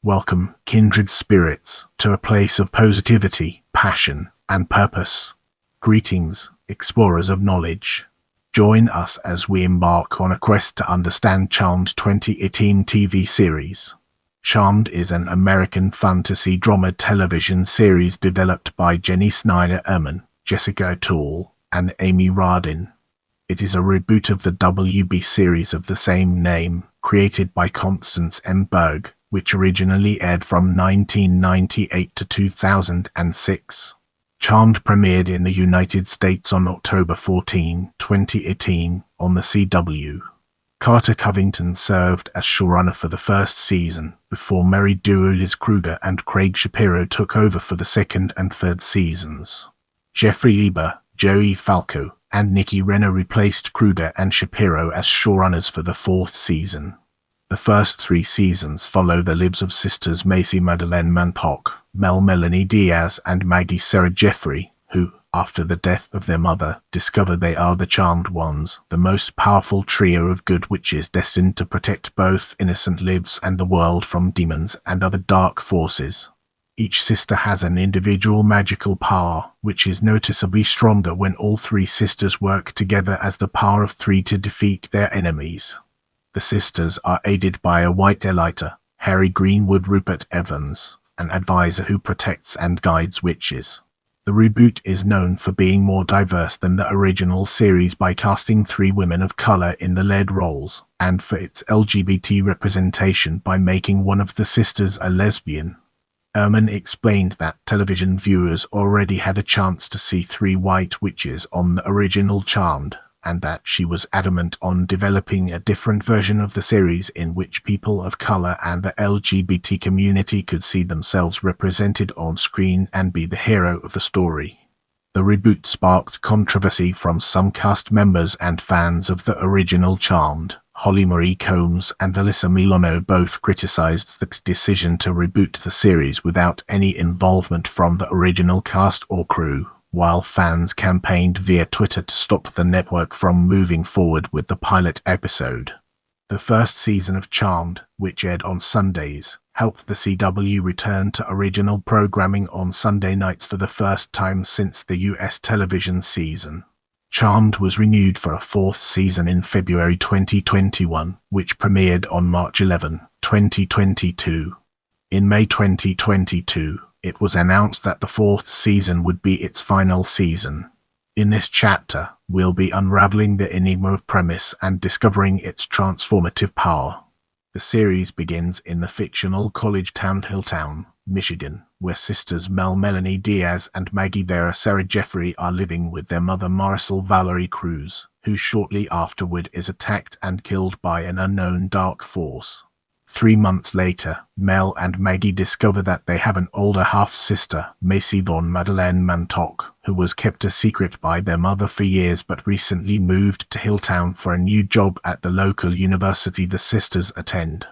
Welcome, kindred spirits, to a place of positivity, passion, and purpose. Greetings, explorers of knowledge. Join us as we embark on a quest to understand Charmed 2018 TV series. Charmed is an American fantasy drama television series developed by Jennie Snyder Urman, Jessica O'Toole, and Amy Rardin. It is a reboot of the WB series of the same name, created by Constance M. Burge, which originally aired from 1998 to 2006. Charmed premiered in the United States on October 14, 2018, on the CW. Carter Covington served as showrunner for the first season, before married duo Liz Kruger and Craig Shapiro took over for the second and third seasons. Jeffery, Lieber, Joey Falco, and Nicki Renna replaced Kruger and Shapiro as showrunners for the fourth season. The first three seasons follow the lives of sisters Macy, Madeleine Mantock, Melonie Diaz, and Maggie Jeffery, who, after the death of their mother, discover they are the Charmed Ones, the most powerful trio of good witches destined to protect both innocent lives and the world from demons and other dark forces. Each sister has an individual magical power, which is noticeably stronger when all three sisters work together as the power of three to defeat their enemies. The sisters are aided by a Whitelighter, Greenwood Rupert Evans, an advisor who protects and guides witches. The reboot is known for being more diverse than the original series by casting 3 women of color in the lead roles, and for its LGBT representation by making one of the sisters a lesbian. Urman explained that television viewers already had a chance to see 3 white witches on the original Charmed, and that she was adamant on developing a different version of the series in which people of color and the LGBT community could see themselves represented on screen and be the hero of the story. The reboot sparked controversy from some cast members and fans of the original Charmed. Holly Marie Combs and Alyssa Milano both criticized the decision to reboot the series without any involvement from the original cast or crew, while fans campaigned via Twitter to stop the network from moving forward with the pilot episode. The first season of Charmed, which aired on Sundays, helped the CW return to original programming on Sunday nights for the first time since the US television season. Charmed was renewed for a 4th season in February 2021, which premiered on March 11, 2022. In May 2022, it was announced that the 4th season would be its final season. In this chapter, we'll be unraveling the enigma of premise and discovering its transformative power. The series begins in the fictional college town Hilltown, Michigan, where sisters Melonie Diaz and Maggie Jeffery are living with their mother Marisol Valerie Cruz, who shortly afterward is attacked and killed by an unknown dark force. 3 months later, Mel and Maggie discover that they have an older half-sister, Macy Madeleine Mantock, who was kept a secret by their mother for years but recently moved to Hilltown for a new job at the local university the sisters attend.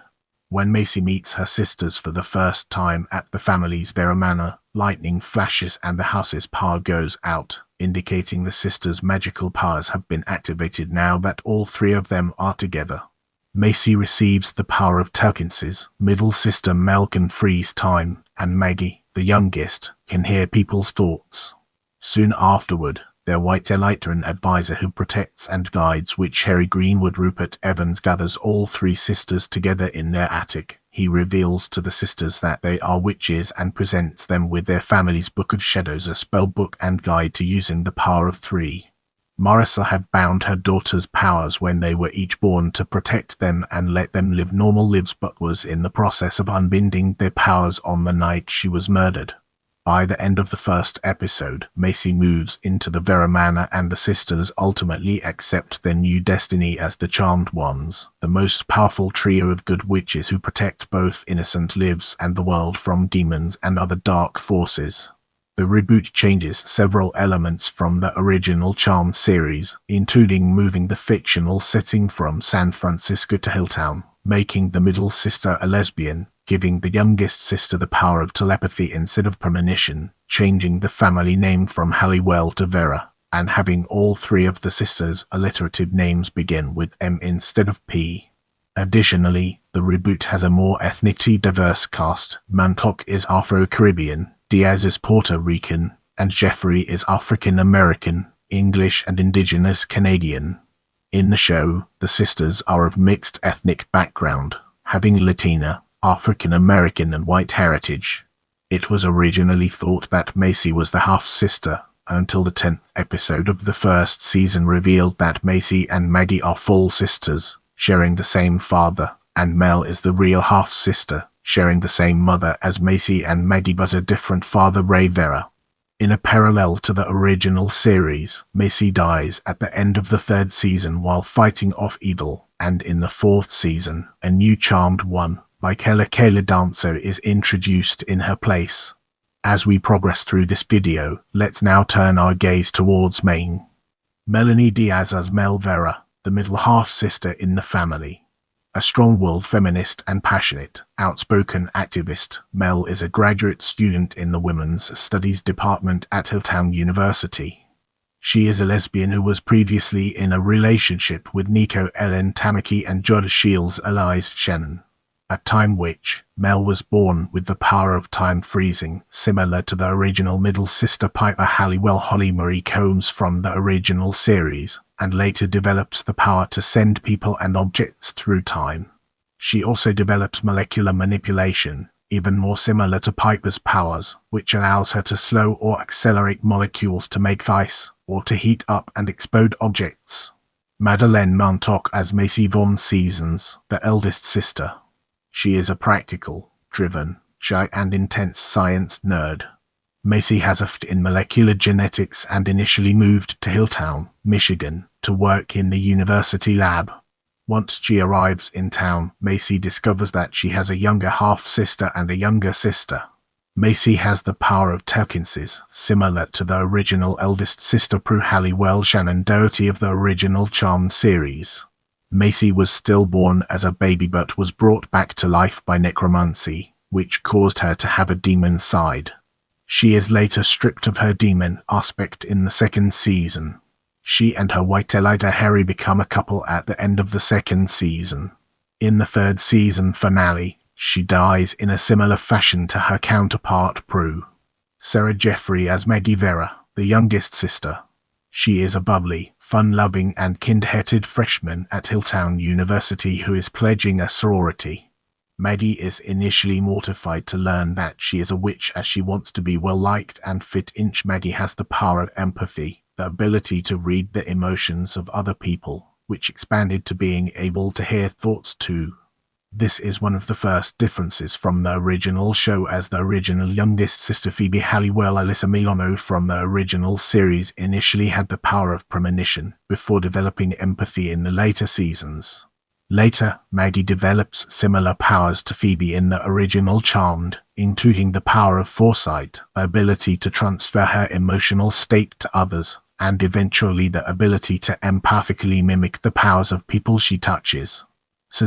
When Macy meets her sisters for the first time at the family's Vera Manor, lightning flashes and the house's power goes out, indicating the sisters' magical powers have been activated now that all 3 of them are together. Macy receives the power of telekinesis. Middle sister Mel can freeze time, and Maggie, the youngest, can hear people's thoughts. Soon afterward, their Whitelighter, an advisor who protects and guides witch Greenwood Rupert Evans, gathers all 3 sisters together in their attic. He reveals to the sisters that they are witches and presents them with their family's Book of Shadows, a spell book and guide to using the power of 3. Marisol had bound her daughter's powers when they were each born to protect them and let them live normal lives, but was in the process of unbinding their powers on the night she was murdered. By the end of the first episode, Macy moves into the Vera Manor and the sisters ultimately accept their new destiny as the Charmed Ones, the most powerful trio of good witches who protect both innocent lives and the world from demons and other dark forces. The reboot changes several elements from the original Charmed series, including moving the fictional setting from San Francisco to Hilltown, making the middle sister a lesbian, giving the youngest sister the power of telepathy instead of premonition, changing the family name from Halliwell to Vera, and having all 3 of the sisters' alliterative names begin with M instead of P. Additionally, the reboot has a more ethnically diverse cast. Mantock is Afro-Caribbean, Diaz is Puerto Rican, and Jeffery is African-American, English and Indigenous Canadian. In the show, the sisters are of mixed ethnic background, having Latina, African-American and white heritage. It was originally thought that Macy was the half-sister, until the 10th episode of the first season revealed that Macy and Maggie are full sisters, sharing the same father, and Mel is the real half-sister, sharing the same mother as Macy and Maggie but a different father, Vera. In a parallel to the original series, Macy dies at the end of the 3rd season while fighting off evil, and in the 4th season, a new charmed one, Michaela Danso, is introduced in her place. As we progress through this video, let's now turn our gaze towards Maine. Melonie Diaz as Mel Vera, the middle half-sister in the family. A strong-willed feminist and passionate, outspoken activist, Mel is a graduate student in the Women's Studies Department at Hilltown University. She is a lesbian who was previously in a relationship with Nico Ellen Tamaki and Judd Shields alias Shannon. A time which Mel was born with the power of time freezing, similar to the original middle sister Piper Halliwell Holly Marie Combs from the original series, and later develops the power to send people and objects through time. She also develops molecular manipulation, even more similar to Piper's powers, which allows her to slow or accelerate molecules to make ice, or to heat up and explode objects. Madeleine Mantock as Macy Von Seasons, the eldest sister. She is a practical, driven, shy and intense science nerd. Macy has a Ph.D. in molecular genetics and initially moved to Hilltown, Michigan, to work in the university lab. Once she arrives in town, Macy discovers that she has a younger half-sister and a younger sister. Macy has the power of telekinesis, similar to the original eldest sister Prue Halliwell Shannon Doherty of the original Charmed series. Macy was stillborn as a baby but was brought back to life by necromancy, which caused her to have a demon side. She is later stripped of her demon aspect in the 2nd season. She and her Whitelighter Harry become a couple at the end of the 2nd season. In the 3rd season finale, she dies in a similar fashion to her counterpart Prue. Sarah Jeffery as Maggie Vera, the youngest sister. She is a bubbly, fun-loving and kind-hearted freshman at Hilltown University who is pledging a sorority. Maggie is initially mortified to learn that she is a witch as she wants to be well-liked and fit. Maggie has the power of empathy, the ability to read the emotions of other people, which expanded to being able to hear thoughts too. This is one of the first differences from the original show, as the original youngest sister Phoebe Halliwell Alyssa Milano from the original series initially had the power of premonition, before developing empathy in the later seasons. Later, Maggie develops similar powers to Phoebe in the original Charmed, including the power of foresight, the ability to transfer her emotional state to others, and eventually the ability to empathically mimic the powers of people she touches.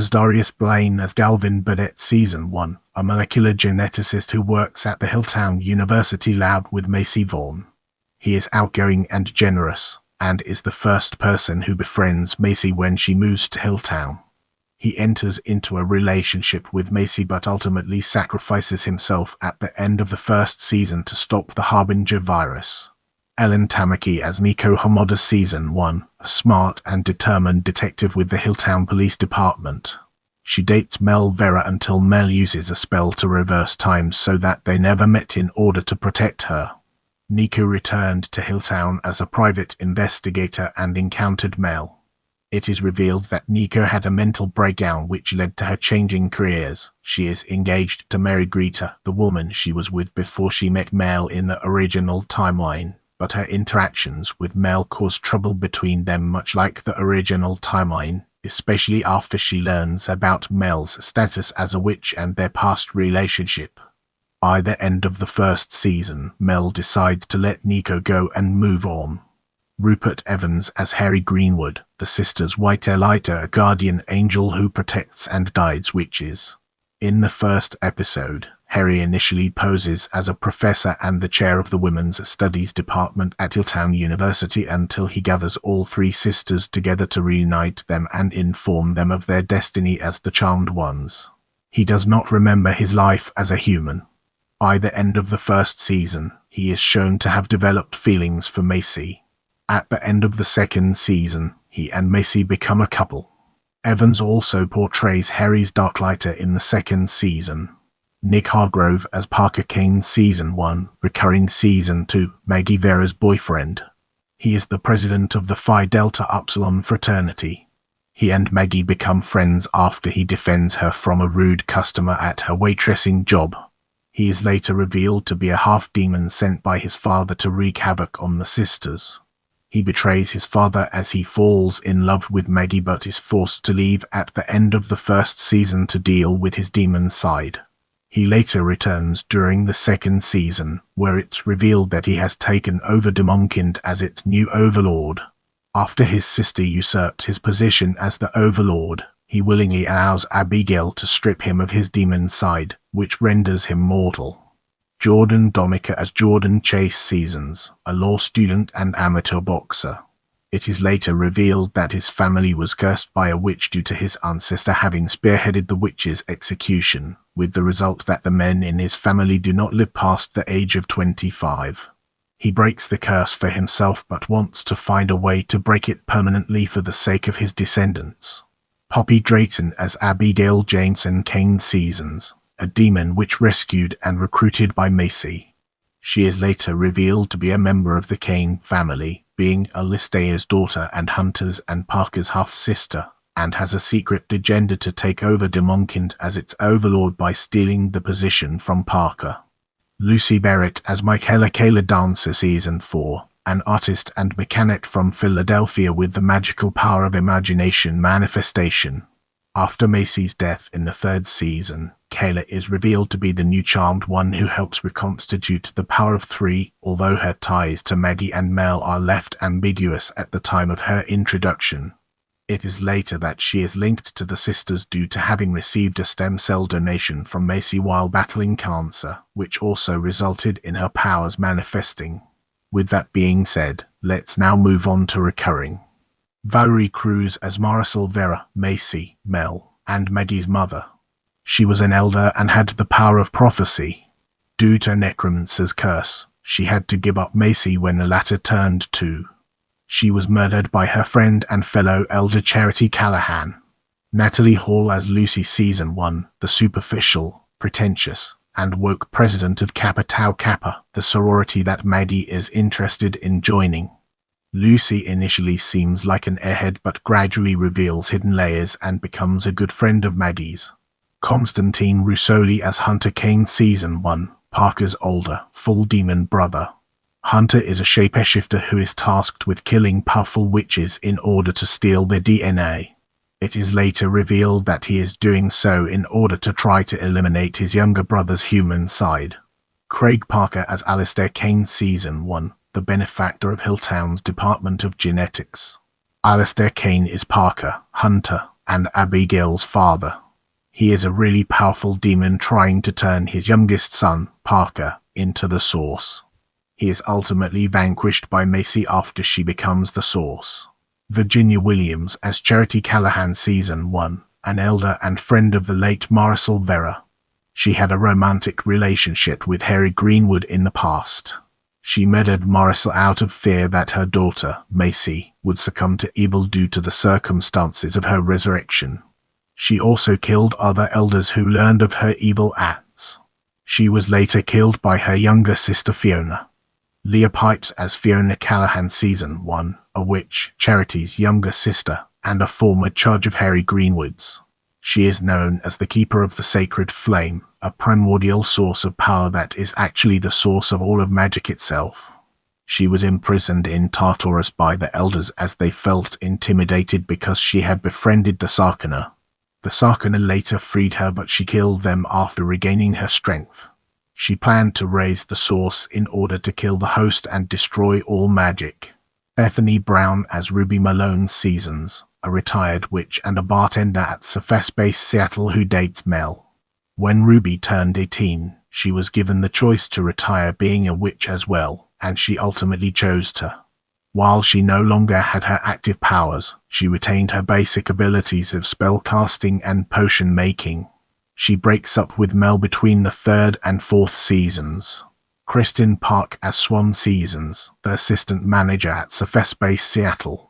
Darius Blaine as Galvin Burdett Season 1, a molecular geneticist who works at the Hilltown University lab with Macy Vaughn. He is outgoing and generous, and is the first person who befriends Macy when she moves to Hilltown. He enters into a relationship with Macy but ultimately sacrifices himself at the end of the 1st season to stop the Harbinger virus. Ellen Tamaki as Nico Hamoda Season 1, a smart and determined detective with the Hilltown Police Department. She dates Mel Vera until Mel uses a spell to reverse time so that they never met in order to protect her. Nico returned to Hilltown as a private investigator and encountered Mel. It is revealed that Nico had a mental breakdown which led to her changing careers. She is engaged to marry Greta, the woman she was with before she met Mel in the original timeline. But her interactions with Mel cause trouble between them, much like the original timeline, especially after she learns about Mel's status as a witch and their past relationship. By the end of the 1st season, Mel decides to let Nico go and move on. Rupert Evans as Harry Greenwood, the sisters' Whitelighter, a guardian angel who protects and guides witches. In the 1st episode, Harry initially poses as a professor and the chair of the Women's Studies Department at Hilltown University until he gathers all three sisters together to reunite them and inform them of their destiny as the Charmed Ones. He does not remember his life as a human. By the end of the first season, he is shown to have developed feelings for Macy. At the end of the second season, he and Macy become a couple. Evans also portrays Harry's Darklighter in the second season. Nick Hargrove as Parker Kane's Season 1, recurring Season 2, Maggie Vera's boyfriend. He is the president of the Phi Delta Upsilon fraternity. He and Maggie become friends after he defends her from a rude customer at her waitressing job. He is later revealed to be a half-demon sent by his father to wreak havoc on the sisters. He betrays his father as he falls in love with Maggie but is forced to leave at the end of the first season to deal with his demon side. He later returns during the second season, where it's revealed that he has taken over Demonkind as its new overlord. After his sister usurped his position as the overlord, he willingly allows Abigail to strip him of his demon side, which renders him mortal. Jordan Domica as Jordan Chase Seasons, a law student and amateur boxer. It is later revealed that his family was cursed by a witch due to his ancestor having spearheaded the witch's execution, with the result that the men in his family do not live past the age of 25. He breaks the curse for himself but wants to find a way to break it permanently for the sake of his descendants. Poppy Drayton as Abigail Jameson Kane Seasons, a demon witch rescued and recruited by Macy. She is later revealed to be a member of the Kane family, being Alistair's daughter and Hunter's and Parker's half-sister, and has a secret agenda to take over Demonkind as its overlord by stealing the position from Parker. Lucy Barrett as Michaela Kayla Dancer Season 4, an artist and mechanic from Philadelphia with the magical power of imagination manifestation. After Macy's death in the third season, Kayla is revealed to be the new Charmed One who helps reconstitute the power of three, although her ties to Maggie and Mel are left ambiguous at the time of her introduction. It is later that she is linked to the sisters due to having received a stem cell donation from Macy while battling cancer, which also resulted in her powers manifesting. With that being said, let's now move on to recurring. Valerie Cruz as Marisol Vera, Macy, Mel, and Maggie's mother. She was an elder and had the power of prophecy. Due to Necromancer's curse, she had to give up Macy when the latter turned 2. She was murdered by her friend and fellow elder Charity Callahan. Natalie Hall as Lucy Season 1, the superficial, pretentious, and woke president of Kappa Tau Kappa, the sorority that Maggie is interested in joining. Lucy initially seems like an airhead but gradually reveals hidden layers and becomes a good friend of Maggie's. Constantine Russoli as Hunter Kane Season 1, Parker's older, full demon brother. Hunter is a shapeshifter who is tasked with killing powerful witches in order to steal their DNA. It is later revealed that he is doing so in order to try to eliminate his younger brother's human side. Craig Parker as Alistair Kane Season 1, the benefactor of Hilltown's Department of Genetics. Alistair Kane is Parker, Hunter, and Abigail's father. He is a really powerful demon trying to turn his youngest son, Parker, into the Source. He is ultimately vanquished by Macy after she becomes the Source. Virginia Williams as Charity Callahan Season 1, an elder and friend of the late Marisol Vera. She had a romantic relationship with Harry Greenwood in the past. She murdered Marisol out of fear that her daughter, Macy, would succumb to evil due to the circumstances of her resurrection. She also killed other elders who learned of her evil acts. She was later killed by her younger sister Fiona. Leah Pipes as Fiona Callahan Season 1, a witch, Charity's younger sister, and a former charge of Harry Greenwood's. She is known as the Keeper of the Sacred Flame, a primordial source of power that is actually the source of all of magic itself. She was imprisoned in Tartarus by the elders as they felt intimidated because she had befriended the Sarkana. The Sarkana later freed her, but she killed them after regaining her strength. She planned to raise the Source in order to kill the host and destroy all magic. Bethany Brown as Ruby Malone Seasons, a retired witch and a bartender at Surface Base Seattle who dates Mel. When Ruby turned 18, she was given the choice to retire being a witch as well, and she ultimately chose to. While she no longer had her active powers, she retained her basic abilities of spellcasting and potion making. She breaks up with Mel between the 3rd and 4th seasons. Kristen Park as Swan Seasons, the assistant manager at Surface Seattle.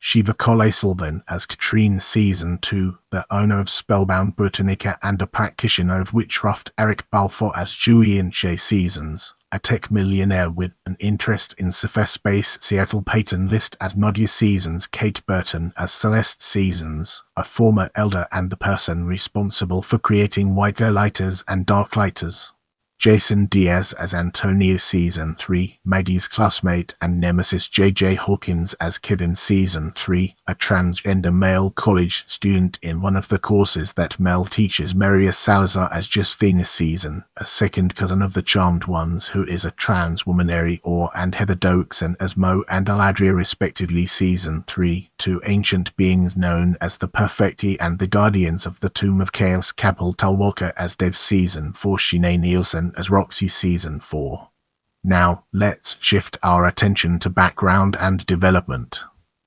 Shiva Cole-Sullivan as Katrine Season 2, the owner of Spellbound Botanica and a practitioner of witchcraft. Eric Balfour as Julian Shea Seasons, a tech millionaire with an interest in Surface Seattle. Peyton List as Nadia Seasons. Kate Burton as Celeste Seasons, a former elder and the person responsible for creating Whitelighters and Darklighters. Jason Diaz as Antonio Season 3, Maggie's classmate and nemesis. J.J. Hawkins as Kevin Season 3, a transgender male college student in one of the courses that Mel teaches. Maria Salazar as Josephina Season, a second cousin of the Charmed Ones who is a trans woman. And Heather Doakson as Mo and Aladria respectively. Season 3, two ancient beings known as the Perfecti and the Guardians of the Tomb of Chaos. Capel Talwalker as Dev Season 4, Shanae Nielsen as Roxy Season 4. Now, let's shift our attention to background and development.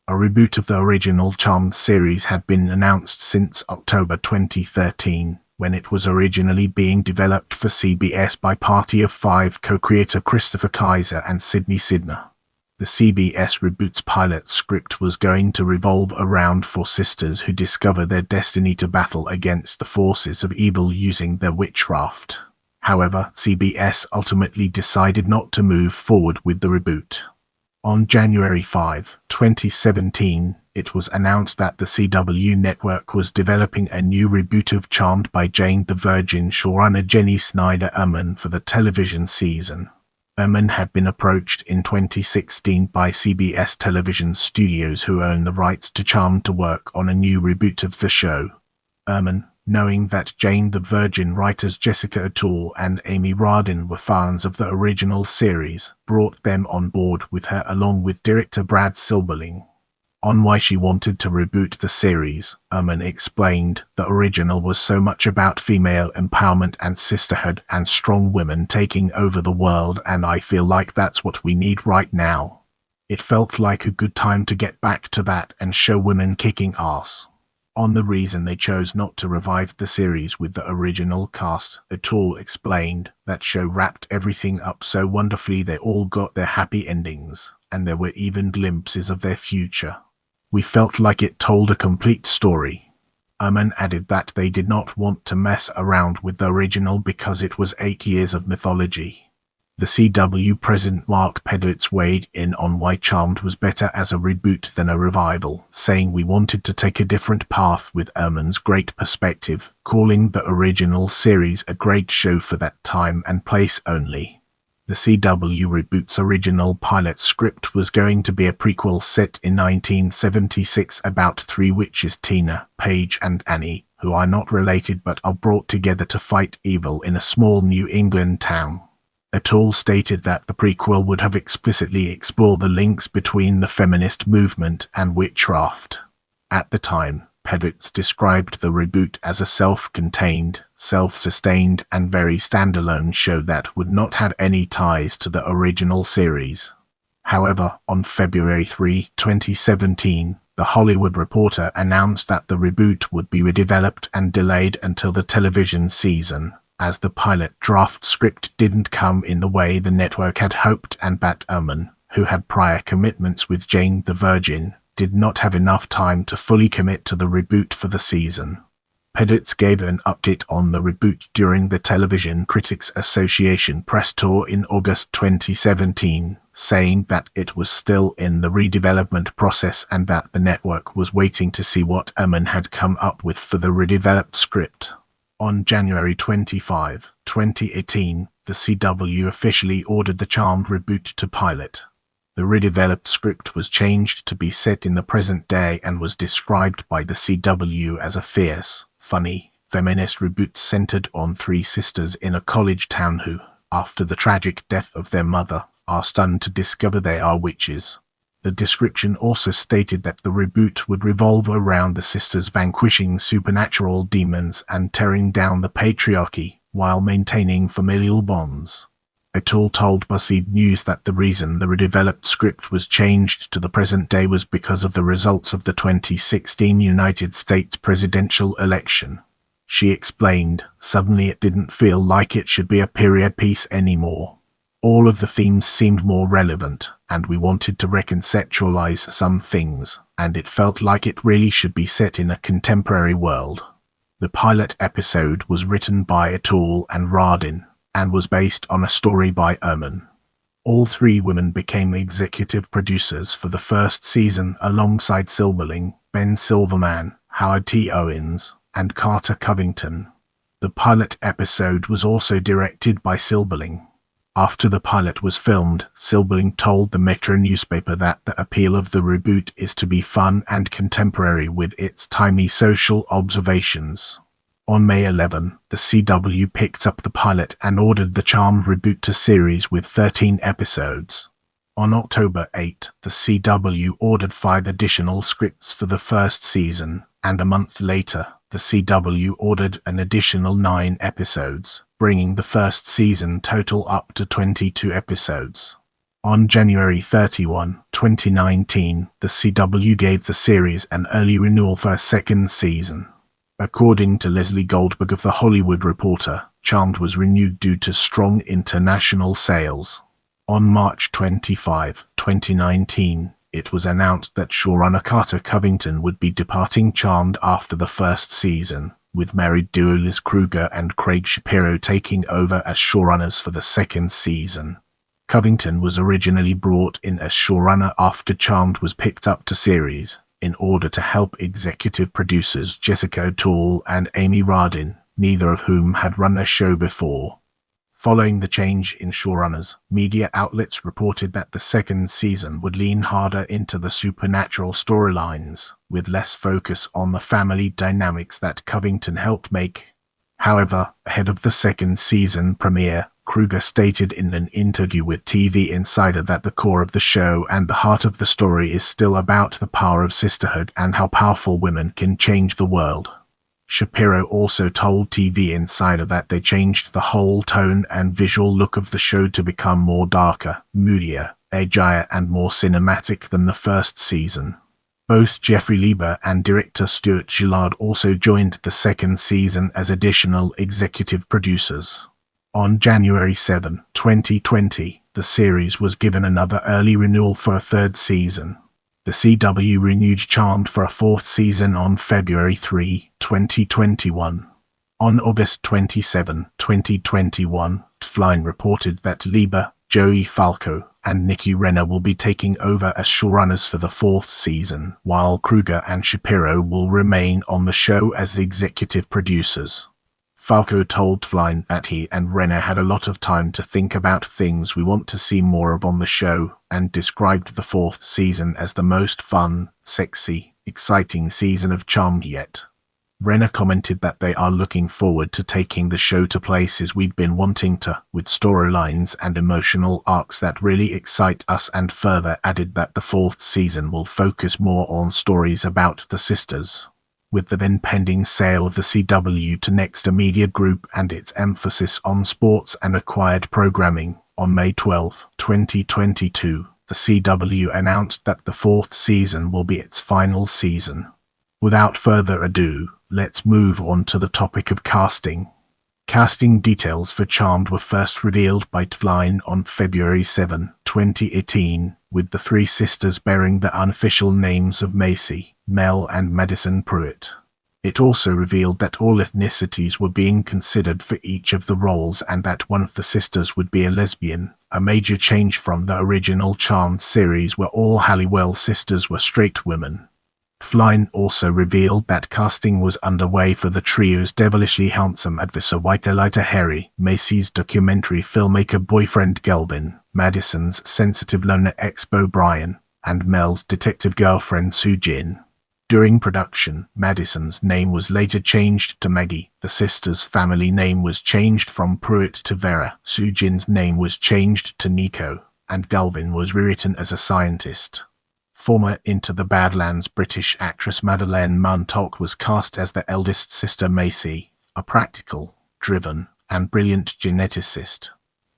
A reboot of the original Charmed series had been announced since October 2013, when it was originally being developed for CBS by Party of Five co-creator Christopher Kaiser and Sidney Sidner. The CBS reboot's pilot script was going to revolve around four sisters who discover their destiny to battle against the forces of evil using their witchcraft. However, CBS ultimately decided not to move forward with the reboot. On January 5, 2017, it was announced that the CW network was developing a new reboot of Charmed by Jane the Virgin showrunner Jennie Snyder Urman for the television season. Urman had been approached in 2016 by CBS Television Studios, who own the rights to Charmed, to work on a new reboot of the show. Urman, knowing that Jane the Virgin writers Jessica O'Toole and Amy Rardin were fans of the original series, brought them on board with her along with director Brad Silberling. On why she wanted to reboot the series, Urman explained, "The original was so much about female empowerment and sisterhood and strong women taking over the world, and I feel like that's what we need right now. It felt like a good time to get back to that and show women kicking ass." On the reason they chose not to revive the series with the original cast, O'Toole explained, "That show wrapped everything up so wonderfully, they all got their happy endings, and there were even glimpses of their future. We felt like it told a complete story." Urman added that they did not want to mess around with the original because it was 8 years of mythology. The CW president Mark Pedowitz weighed in on why Charmed was better as a reboot than a revival, saying, "We wanted to take a different path with Urman's great perspective, calling the original series a great show for that time and place only." The CW reboot's original pilot script was going to be a prequel set in 1976 about three witches, Tina, Paige and Annie, who are not related but are brought together to fight evil in a small New England town. O'Toole stated that the prequel would have explicitly explored the links between the feminist movement and witchcraft. At the time, Pedowitz described the reboot as a self-contained, self-sustained and very standalone show that would not have any ties to the original series. However, on February 3, 2017, The Hollywood Reporter announced that the reboot would be redeveloped and delayed until the television season, as the pilot draft script didn't come in the way the network had hoped, and that Urman, who had prior commitments with Jane the Virgin, did not have enough time to fully commit to the reboot for the season. Pedowitz gave an update on the reboot during the Television Critics Association press tour in August 2017, saying that it was still in the redevelopment process and that the network was waiting to see what Urman had come up with for the redeveloped script. On January 25, 2018, the CW officially ordered the Charmed reboot to pilot. The redeveloped script was changed to be set in the present day and was described by the CW as a fierce, funny, feminist reboot centered on three sisters in a college town who, after the tragic death of their mother, are stunned to discover they are witches. The description also stated that the reboot would revolve around the sisters vanquishing supernatural demons and tearing down the patriarchy while maintaining familial bonds. O'Toole told BuzzFeed News that the reason the redeveloped script was changed to the present day was because of the results of the 2016 United States presidential election. She explained, "Suddenly it didn't feel like it should be a period piece anymore. All of the themes seemed more relevant, and we wanted to reconceptualize some things, and it felt like it really should be set in a contemporary world." The pilot episode was written by O'Toole and Rardin, and was based on a story by Urman. All three women became executive producers for the first season alongside Silberling, Ben Silverman, Howard T. Owens, and Carter Covington. The pilot episode was also directed by Silberling. After the pilot was filmed, Silberling told the Metro newspaper that the appeal of the reboot is to be fun and contemporary with its timely social observations. On May 11, the CW picked up the pilot and ordered the Charmed reboot to series with 13 episodes. On October 8, the CW ordered 5 additional scripts for the first season, and a month later, the CW ordered an additional 9 episodes, bringing the first season total up to 22 episodes. On January 31, 2019, the CW gave the series an early renewal for a second season. According to Leslie Goldberg of The Hollywood Reporter, Charmed was renewed due to strong international sales. On March 25, 2019, it was announced that showrunner Carter Covington would be departing Charmed after the first season, with married duo Liz Kruger and Craig Shapiro taking over as showrunners for the second season. Covington was originally brought in as showrunner after Charmed was picked up to series, in order to help executive producers Jessica O'Toole and Amy Rardin, neither of whom had run a show before. Following the change in showrunners, media outlets reported that the second season would lean harder into the supernatural storylines, with less focus on the family dynamics that Covington helped make. However, ahead of the second season premiere, Kruger stated in an interview with TV Insider that the core of the show and the heart of the story is still about the power of sisterhood and how powerful women can change the world. Shapiro also told TV Insider that they changed the whole tone and visual look of the show to become more darker, moodier, edgier, and more cinematic than the first season. Both Jeffery Lieber and director Stuart Gillard also joined the second season as additional executive producers. On January 7, 2020, the series was given another early renewal for a third season. The CW renewed Charmed for a fourth season on February 3, 2021. On August 27, 2021, Flynn reported that Lieber, Joey Falco, and Nicki Renna will be taking over as showrunners for the fourth season, while Kruger and Shapiro will remain on the show as executive producers. Falco told Flynn that he and Renna had a lot of time to think about things we want to see more of on the show, and described the fourth season as the most fun, sexy, exciting season of Charmed yet. Renna commented that they are looking forward to taking the show to places we've been wanting to, with storylines and emotional arcs that really excite us, and further added that the fourth season will focus more on stories about the sisters. With the then pending sale of the CW to Next Media Group and its emphasis on sports and acquired programming, on May 12, 2022, the CW announced that the fourth season will be its final season. Without further ado, let's move on to the topic of casting. Casting details for Charmed were first revealed by Flynn on February 7, 2018, with the three sisters bearing the unofficial names of Macy, Mel, and Madison Pruitt. It also revealed that all ethnicities were being considered for each of the roles and that one of the sisters would be a lesbian, a major change from the original Charmed series where all Halliwell sisters were straight women. Flynn also revealed that casting was underway for the trio's devilishly handsome advisor Whitelighter Harry, Macy's documentary filmmaker boyfriend Galvin, Madison's sensitive loner ex-beau Brian, and Mel's detective girlfriend Sue Jin. During production, Madison's name was later changed to Maggie, the sisters' family name was changed from Pruitt to Vera, Sue Jin's name was changed to Nico, and Galvin was rewritten as a scientist. Former Into the Badlands British actress Madeleine Mantock was cast as the eldest sister Macy, a practical, driven, and brilliant geneticist.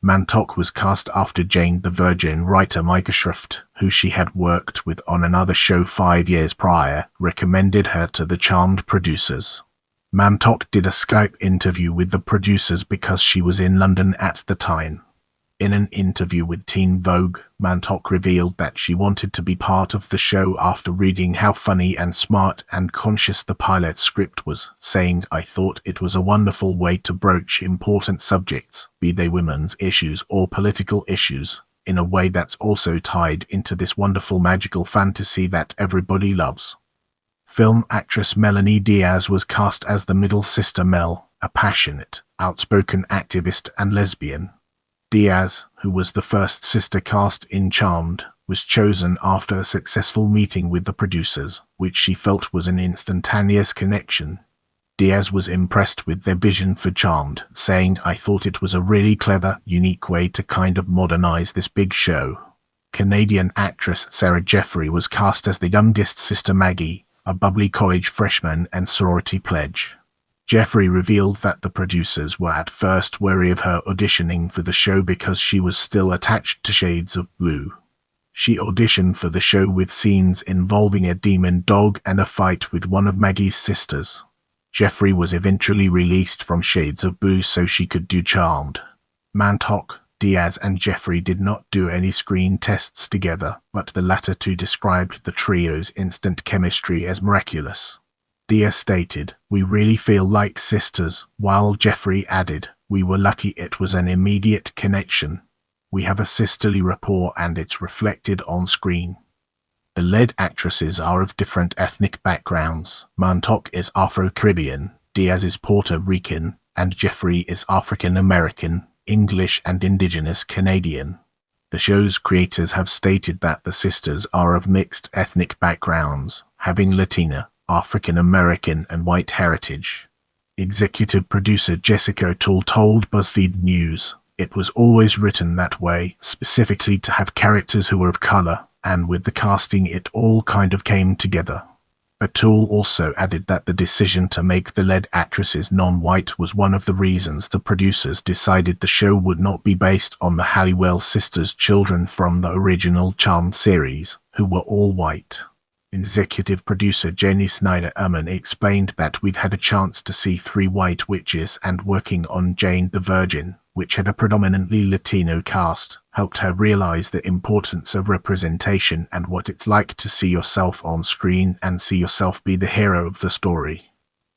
Mantock was cast after Jane the Virgin writer Micah Shrift, who she had worked with on another show 5 years prior, recommended her to the Charmed producers. Mantock did a Skype interview with the producers because she was in London at the time. In an interview with Teen Vogue, Mantock revealed that she wanted to be part of the show after reading how funny and smart and conscious the pilot script was, saying, "I thought it was a wonderful way to broach important subjects, be they women's issues or political issues, in a way that's also tied into this wonderful magical fantasy that everybody loves." Film actress Melonie Diaz was cast as the middle sister Mel, a passionate, outspoken activist and lesbian. Diaz, who was the first sister cast in Charmed, was chosen after a successful meeting with the producers, which she felt was an instantaneous connection. Diaz was impressed with their vision for Charmed, saying, "I thought it was a really clever, unique way to kind of modernize this big show." Canadian actress Sarah Jeffery was cast as the youngest sister Maggie, a bubbly college freshman and sorority pledge. Jeffery revealed that the producers were at first wary of her auditioning for the show because she was still attached to Shades of Blue. She auditioned for the show with scenes involving a demon dog and a fight with one of Maggie's sisters. Jeffery was eventually released from Shades of Blue so she could do Charmed. Mantock, Diaz and Jeffery did not do any screen tests together, but the latter two described the trio's instant chemistry as miraculous. Diaz stated, "We really feel like sisters," while Jeffery added, "We were lucky it was an immediate connection. We have a sisterly rapport and it's reflected on screen." The lead actresses are of different ethnic backgrounds. Mantock is Afro-Caribbean, Diaz is Puerto Rican, and Jeffery is African-American, English and Indigenous Canadian. The show's creators have stated that the sisters are of mixed ethnic backgrounds, having Latina, African American and white heritage. Executive producer Jessica Tull told BuzzFeed News, "It was always written that way, specifically to have characters who were of color, and with the casting it all kind of came together." But Tull also added that the decision to make the lead actresses non-white was one of the reasons the producers decided the show would not be based on the Halliwell sisters' children from the original Charmed series, who were all white. Executive producer Jennie Snyder Urman explained that we've had a chance to see 3 white witches, and working on Jane the Virgin, which had a predominantly Latino cast, helped her realize the importance of representation and what it's like to see yourself on screen and see yourself be the hero of the story.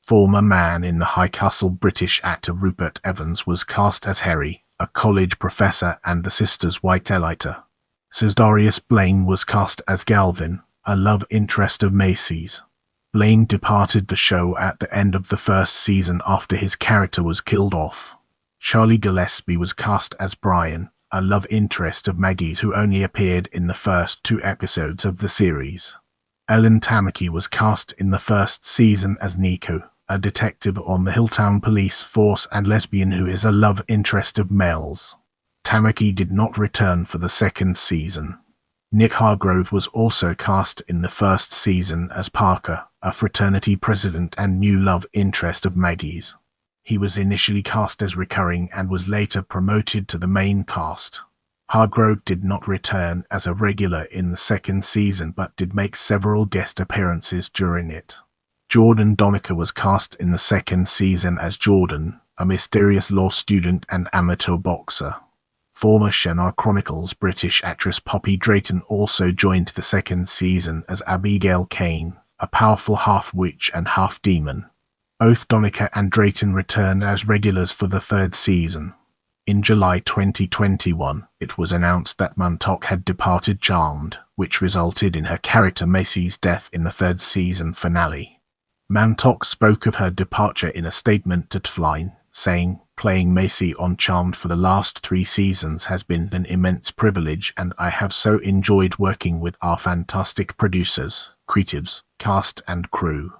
Former Man in the High Castle British actor Rupert Evans was cast as Harry, a college professor and the sisters' Whitelighter. Cesarius Blaine was cast as Galvin, a love interest of Macy's. Blaine departed the show at the end of the first season after his character was killed off. Charlie Gillespie was cast as Brian, a love interest of Maggie's who only appeared in the first 2 episodes of the series. Ellen Tamaki was cast in the first season as Nico, a detective on the Hilltown Police Force and lesbian who is a love interest of Mel's. Tamaki did not return for the second season. Nick Hargrove was also cast in the first season as Parker, a fraternity president and new love interest of Maggie's. He was initially cast as recurring and was later promoted to the main cast. Hargrove did not return as a regular in the second season but did make several guest appearances during it. Jordan Donica was cast in the second season as Jordan, a mysterious law student and amateur boxer. Former Shannara Chronicles British actress Poppy Drayton also joined the second season as Abigail Kane, a powerful half-witch and half-demon. Both Donica and Drayton returned as regulars for the third season. In July 2021, it was announced that Mantock had departed Charmed, which resulted in her character Macy's death in the third season finale. Mantock spoke of her departure in a statement to Tefline, saying, "Playing Macy on Charmed for the last 3 seasons has been an immense privilege and I have so enjoyed working with our fantastic producers, creatives, cast and crew.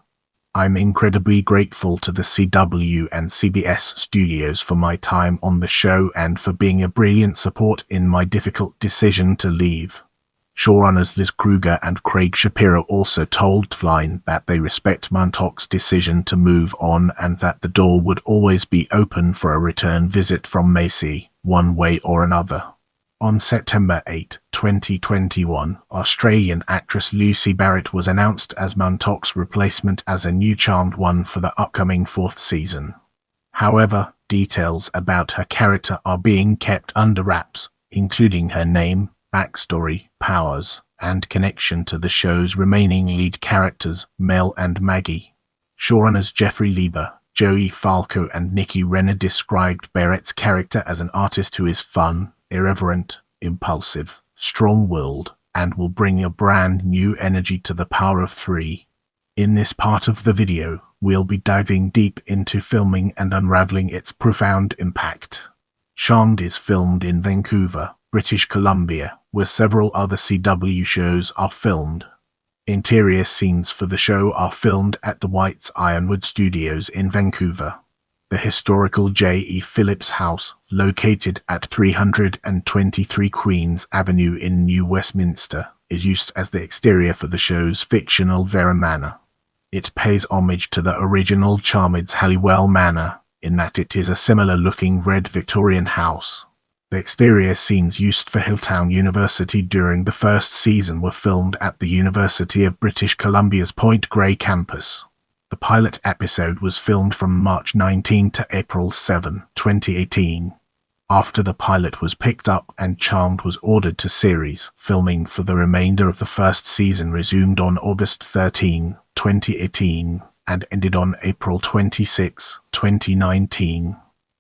I'm incredibly grateful to the CW and CBS studios for my time on the show and for being a brilliant support in my difficult decision to leave." Showrunners Liz Kruger and Craig Shapiro also told Fline that they respect Mantock's decision to move on and that the door would always be open for a return visit from Macy, one way or another. On September 8, 2021, Australian actress Lucy Barrett was announced as Mantock's replacement as a new Charmed one for the upcoming 4th season. However, details about her character are being kept under wraps, including her name, backstory, powers, and connection to the show's remaining lead characters, Mel and Maggie. Showrunners Jeffery, Lieber, Joey Falco and Nicki Renna described Barrett's character as an artist who is fun, irreverent, impulsive, strong-willed, and will bring a brand new energy to the Power of Three. In this part of the video, we'll be diving deep into filming and unraveling its profound impact. Charmed is filmed in Vancouver, British Columbia, where several other CW shows are filmed. Interior scenes for the show are filmed at the White's Ironwood Studios in Vancouver. The historical J.E. Phillips House, located at 323 Queens Avenue in New Westminster, is used as the exterior for the show's fictional Vera Manor. It pays homage to the original Charmed's Halliwell Manor, in that it is a similar-looking red Victorian house. The exterior scenes used for Hilltown University during the first season were filmed at the University of British Columbia's Point Grey campus. The pilot episode was filmed from March 19 to April 7, 2018. After the pilot was picked up and Charmed was ordered to series, filming for the remainder of the first season resumed on August 13, 2018, and ended on April 26, 2019.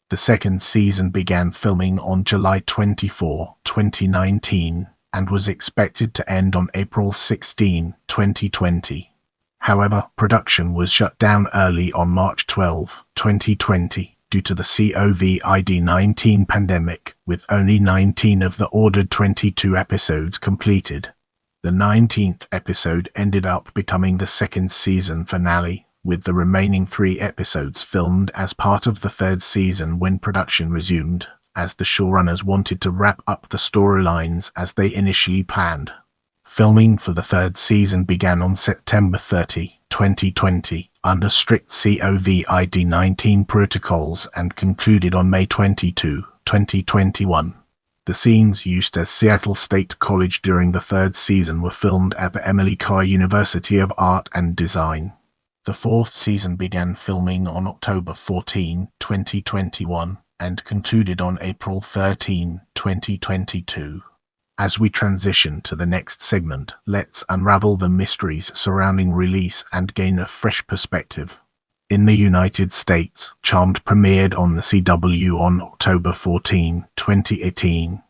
The second season began filming on July 24, 2019, and was expected to end on April 16, 2020. However, production was shut down early on March 12, 2020, due to the COVID-19 pandemic, with only 19 of the ordered 22 episodes completed. The 19th episode ended up becoming the second season finale, with the remaining 3 episodes filmed as part of the third season when production resumed, as the showrunners wanted to wrap up the storylines as they initially planned. Filming for the third season began on September 30, 2020, under strict COVID-19 protocols and concluded on May 22, 2021. The scenes used as Seattle State College during the third season were filmed at the Emily Carr University of Art and Design. The fourth season began filming on October 14, 2021, and concluded on April 13, 2022. As we transition to the next segment, let's unravel the mysteries surrounding release and gain a fresh perspective. In the United States, Charmed premiered on the CW on October 14, 2018.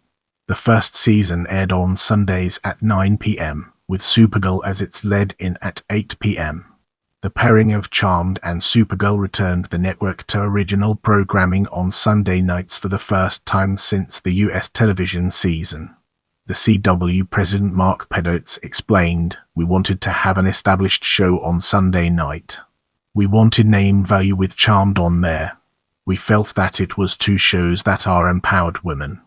The first season aired on Sundays at 9 p.m., with Supergirl as its lead-in at 8 p.m. The pairing of Charmed and Supergirl returned the network to original programming on Sunday nights for the first time since the US television season. The CW president Mark Pedowitz explained, "We wanted to have an established show on Sunday night. We wanted name value with Charmed on there. We felt that it was 2 shows that are empowered women.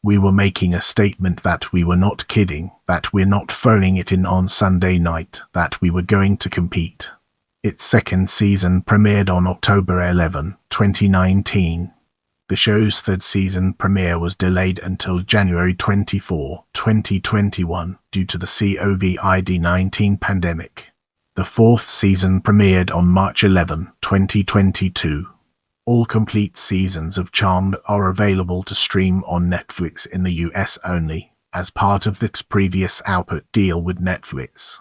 We were making a statement that we were not kidding, that we're not phoning it in on Sunday night, that we were going to compete." Its second season premiered on October 11, 2019. The show's third season premiere was delayed until January 24, 2021 due to the COVID-19 pandemic. The fourth season premiered on March 11, 2022. All complete seasons of Charmed are available to stream on Netflix in the US only, as part of its previous output deal with Netflix.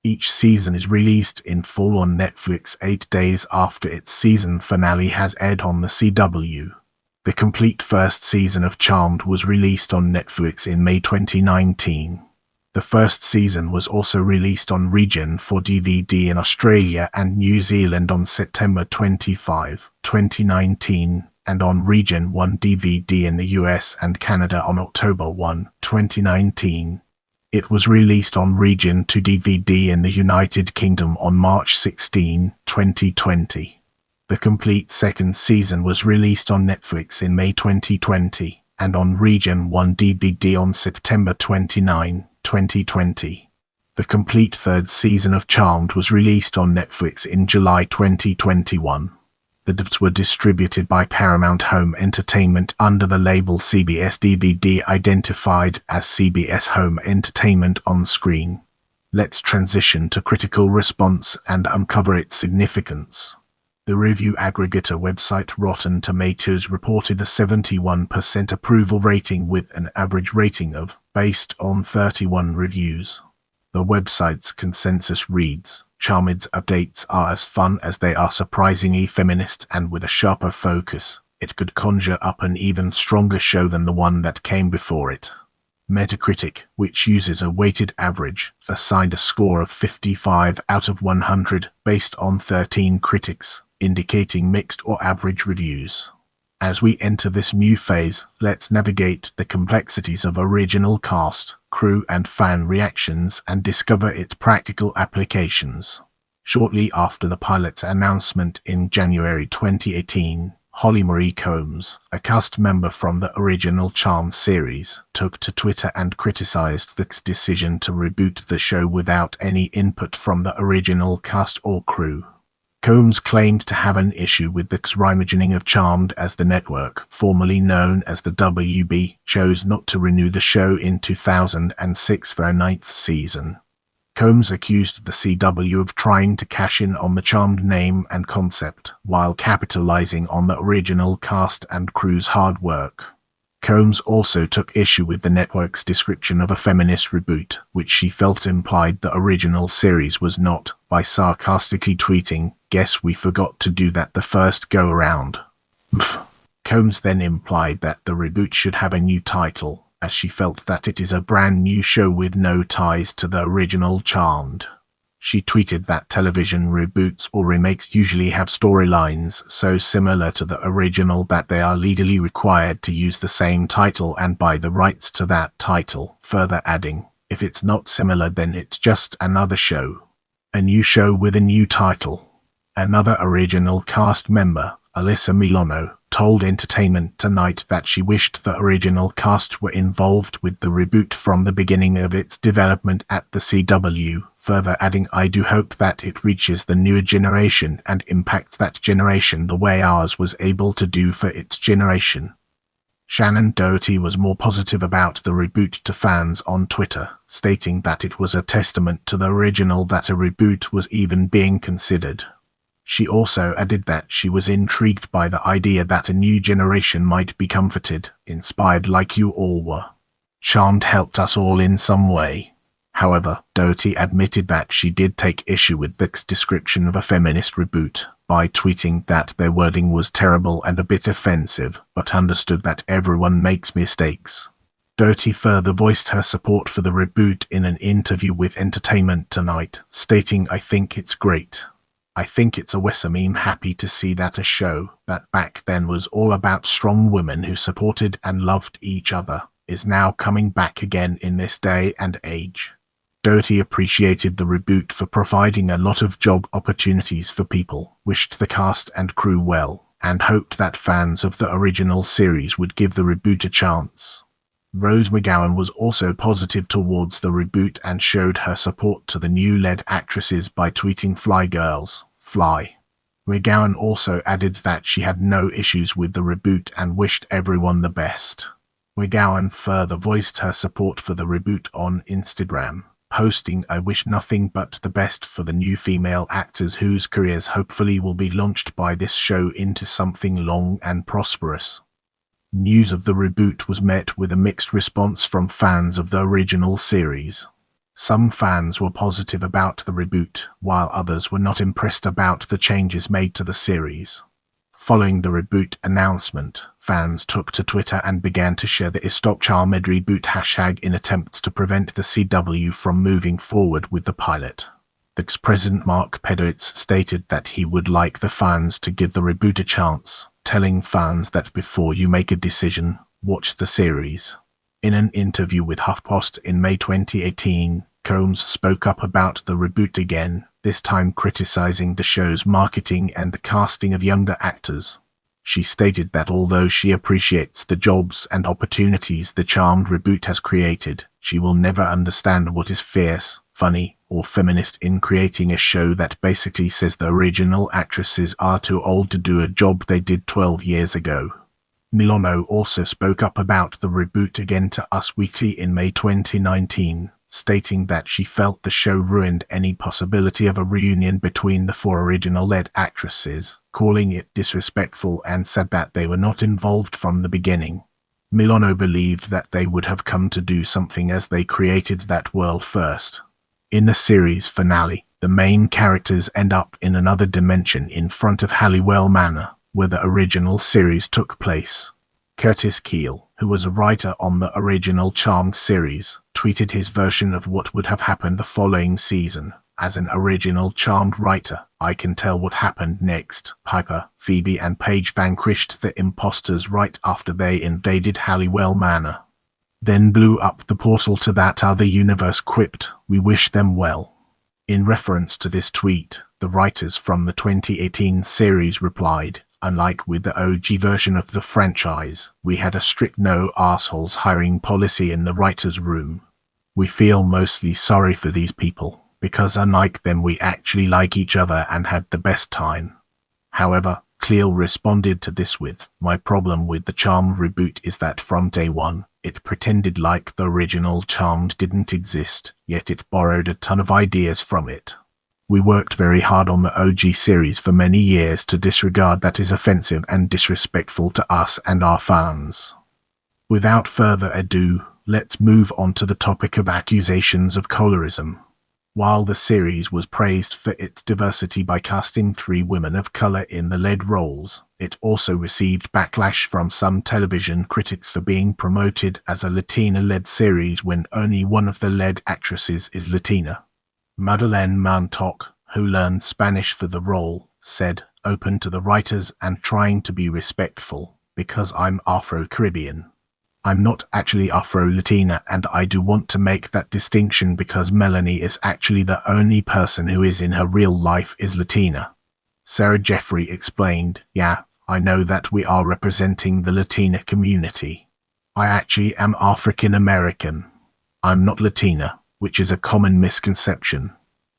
Each season is released in full on Netflix 8 days after its season finale has aired on the CW. The complete first season of Charmed was released on Netflix in May 2019. The first season was also released on Region for DVD in Australia and New Zealand on September 25, 2019, and on Region 1 DVD in the US and Canada on October 1, 2019. It was released on Region 2 DVD in the United Kingdom on March 16, 2020. The complete second season was released on Netflix in May 2020 and on Region 1 DVD on September 29, 2020. 2020. The complete third season of Charmed was released on Netflix in July 2021. The DVDs were distributed by Paramount Home Entertainment under the label CBS DVD, identified as CBS Home Entertainment on screen. Let's transition to critical response and uncover its significance. The review aggregator website Rotten Tomatoes reported a 71% approval rating with an average rating of, based on 31 reviews. The website's consensus reads, "Charmed's updates are as fun as they are surprisingly feminist, and with a sharper focus, it could conjure up an even stronger show than the one that came before it." Metacritic, which uses a weighted average, assigned a score of 55 out of 100 based on 13 critics, indicating mixed or average reviews. As we enter this new phase, let's navigate the complexities of original cast, crew and fan reactions and discover its practical applications. Shortly after the pilot's announcement in January 2018, Holly Marie Combs, a cast member from the original Charmed series, took to Twitter and criticized the decision to reboot the show without any input from the original cast or crew. Combs claimed to have an issue with the reimagining of Charmed as the network, formerly known as the WB, chose not to renew the show in 2006 for a 9th season. Combs accused the CW of trying to cash in on the Charmed name and concept, while capitalizing on the original cast and crew's hard work. Combs also took issue with the network's description of a feminist reboot, which she felt implied the original series was not, by sarcastically tweeting, "Guess we forgot to do that the first go-around." Combs then implied that the reboot should have a new title, as she felt that it is a brand new show with no ties to the original Charmed. She tweeted that television reboots or remakes usually have storylines so similar to the original that they are legally required to use the same title and buy the rights to that title, further adding, "If it's not similar, then it's just another show. A new show with a new title." Another original cast member, Alyssa Milano, told Entertainment Tonight that she wished the original cast were involved with the reboot from the beginning of its development at the CW, further adding, "I do hope that it reaches the newer generation and impacts that generation the way ours was able to do for its generation." Shannon Doherty was more positive about the reboot to fans on Twitter, stating that it was a testament to the original that a reboot was even being considered. She also added that she was intrigued by the idea that a new generation might be comforted, inspired like you all were. Charmed helped us all in some way. However, Doherty admitted that she did take issue with Vic's description of a feminist reboot, by tweeting that their wording was terrible and a bit offensive, but understood that everyone makes mistakes. Doherty further voiced her support for the reboot in an interview with Entertainment Tonight, stating, "I think it's great. I think it's awesome. I'm happy to see that a show that back then was all about strong women who supported and loved each other is now coming back again in this day and age." Doherty appreciated the reboot for providing a lot of job opportunities for people, wished the cast and crew well, and hoped that fans of the original series would give the reboot a chance. Rose McGowan was also positive towards the reboot and showed her support to the new lead actresses by tweeting, "Fly girls, fly." McGowan also added that she had no issues with the reboot and wished everyone the best. McGowan further voiced her support for the reboot on Instagram, posting, "I wish nothing but the best for the new female actors whose careers hopefully will be launched by this show into something long and prosperous." News of the reboot was met with a mixed response from fans of the original series. Some fans were positive about the reboot, while others were not impressed about the changes made to the series. Following the reboot announcement, fans took to Twitter and began to share the Stop Charmed Reboot hashtag in attempts to prevent the CW from moving forward with the pilot. VIX President Mark Pedowitz stated that he would like the fans to give the reboot a chance, telling fans that before you make a decision, watch the series. In an interview with HuffPost in May 2018, Combs spoke up about the reboot again, this time criticizing the show's marketing and the casting of younger actors. She stated that although she appreciates the jobs and opportunities the Charmed reboot has created, she will never understand what is fierce, funny, or feminist in creating a show that basically says the original actresses are too old to do a job they did 12 years ago. Melonie also spoke up about the reboot again to Us Weekly in May 2019, stating that she felt the show ruined any possibility of a reunion between the four original lead actresses, calling it disrespectful, and said that they were not involved from the beginning. Melonie believed that they would have come to do something as they created that world first. In the series finale, the main characters end up in another dimension in front of Halliwell Manor, where the original series took place. Curtis Keel, who was a writer on the original Charmed series, tweeted his version of what would have happened the following season. As an original Charmed writer, I can tell what happened next. Piper, Phoebe and Paige vanquished the imposters right after they invaded Halliwell Manor. Then blew up the portal to that other universe, quipped, "We wish them well." In reference to this tweet, the writers from the 2018 series replied, "Unlike with the OG version of the franchise, we had a strict no assholes hiring policy in the writer's room. We feel mostly sorry for these people, because unlike them we actually like each other and had the best time." However, Cleo responded to this with, "My problem with the Charmed reboot is that from day one, it pretended like the original Charmed didn't exist, yet it borrowed a ton of ideas from it. We worked very hard on the OG series for many years to disregard that is offensive and disrespectful to us and our fans." Without further ado, let's move on to the topic of accusations of colorism. While the series was praised for its diversity by casting 3 women of color in the lead roles, it also received backlash from some television critics for being promoted as a Latina-led series when only one of the lead actresses is Latina. Madeleine Mantock, who learned Spanish for the role, said, "Open to the writers and trying to be respectful, because I'm Afro-Caribbean. I'm not actually Afro-Latina, and I do want to make that distinction because Melonie is actually the only person who is in her real life is Latina." Sarah Jeffery explained, "Yeah, I know that we are representing the Latina community. I actually am African American. I'm not Latina, which is a common misconception."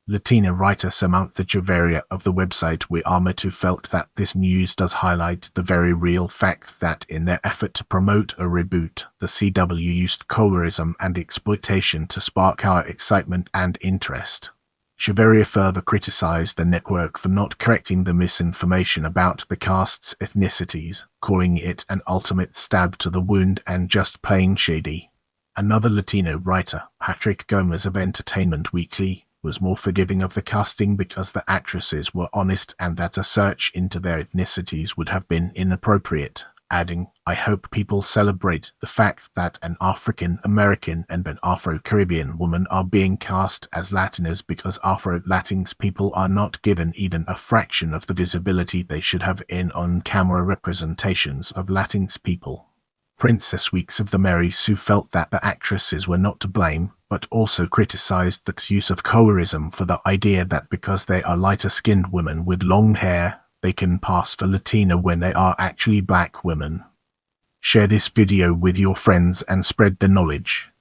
Latina writer Samantha Jeffery of the website We Are Too felt that this news does highlight the very real fact that in their effort to promote a reboot, the CW used colorism and exploitation to spark our excitement and interest. Jeffery further criticized the network for not correcting the misinformation about the cast's ethnicities, calling it an ultimate stab to the wound and just plain shady. Another Latino writer, Patrick Gomez of Entertainment Weekly, was more forgiving of the casting because the actresses were honest and that a search into their ethnicities would have been inappropriate, adding, "I hope people celebrate the fact that an African American and an Afro-Caribbean woman are being cast as Latinas because Afro-Latinx people are not given even a fraction of the visibility they should have in on-camera representations of Latinx people." Princess Weeks of the Mary Sue felt that the actresses were not to blame, but also criticized the use of colorism for the idea that because they are lighter-skinned women with long hair, they can pass for Latina when they are actually black women. Share this video with your friends and spread the knowledge.